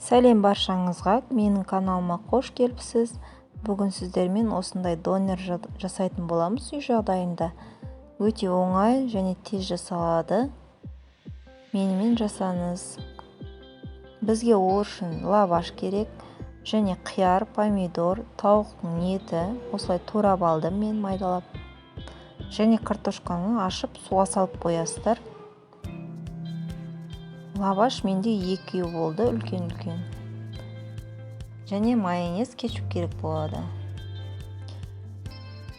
Сәлем баршаңызға, менің каналыма қош келіпсіз. Бүгін сіздермен осындай донер жасайтын боламыз үй жағдайында. Өте оңай және тез жасалады. Менімен жасаңыз. Бізге ол үшін лаваш керек және қияр, помидор, тауықтың еті, осылай турап алдым мен майдалап. Және картошканы ашып суға салып қоясыздар. Лаваш менде 2 болды, үлкен. Және майонез, кетчуп керек болады.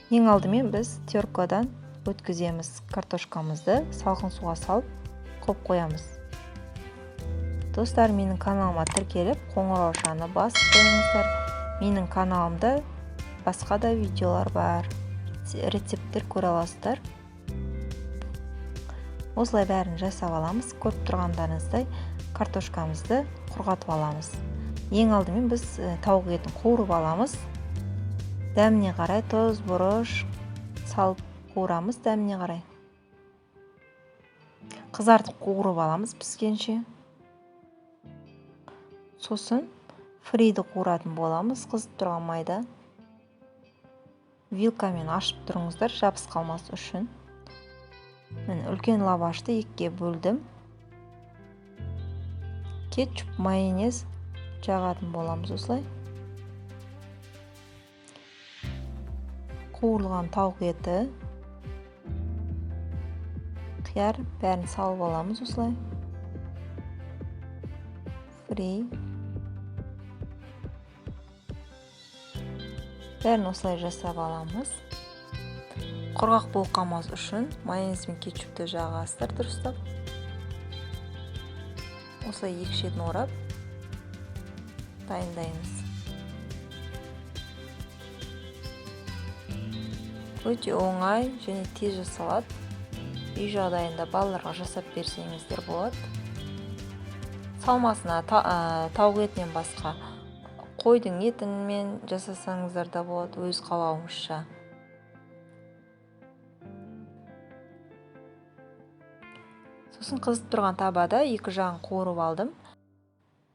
Ең алдымен біз теркадан өткіземіз картошкамызды, салқын суға салып қойып қоямыз. Достар, менің каналыма тіркеліп, қоңыраушаны басып қойыңыздар. Менің каналымда басқа да видеолар бар, рецепттер көре аласыздар. Осылай бәрін жасап аламыз. Көріп тұрғандарыңыздай картошкамызды құрғатып аламыз. Ең алдымен біз тауық етін қуырып аламыз. Дәміне қарай тоз, бұрыш салып қуырамыз дәміне қарай. Қызартып қуырып аламыз піскенше. Сосын фриді қуыратын боламыз қызып тұрған майда. Вилкамен ашып тұрыңыздар, жабыс қалмас үшін. Үлкен лавашты 2-ге бөлдім. Кетчуп, майонез жағатын боламыз осылай. Қуырылған тауық еті, қияр бәрін салып аламыз осылай. Фри. Бәрін осылай жасап аламыз. Құрғақ болып қалмас үшін майонез бен кетчупты жағасыздар дұрыстап. Осылай 2 шетін орап дайындаймыз. Өте оңай және тез жасалады. Үй жағдайында балаларға жасап берсеңіздер болады. Салмасына тауық етінен басқа қойдың етімен жасасаңыздар да болады, өз қалауыңызша. Сосын қызып тұрған табада 2 жағын қуырып алдым.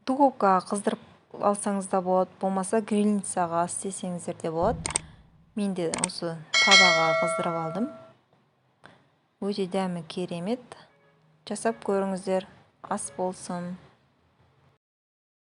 Духовкаға қыздырып алсаңыз да болады, болмаса грильницаға істесеңіздер де болады. Мен де осы табаға қыздырып алдым. Өте дәмі керемет. Жасап көріңіздер, ас болсын.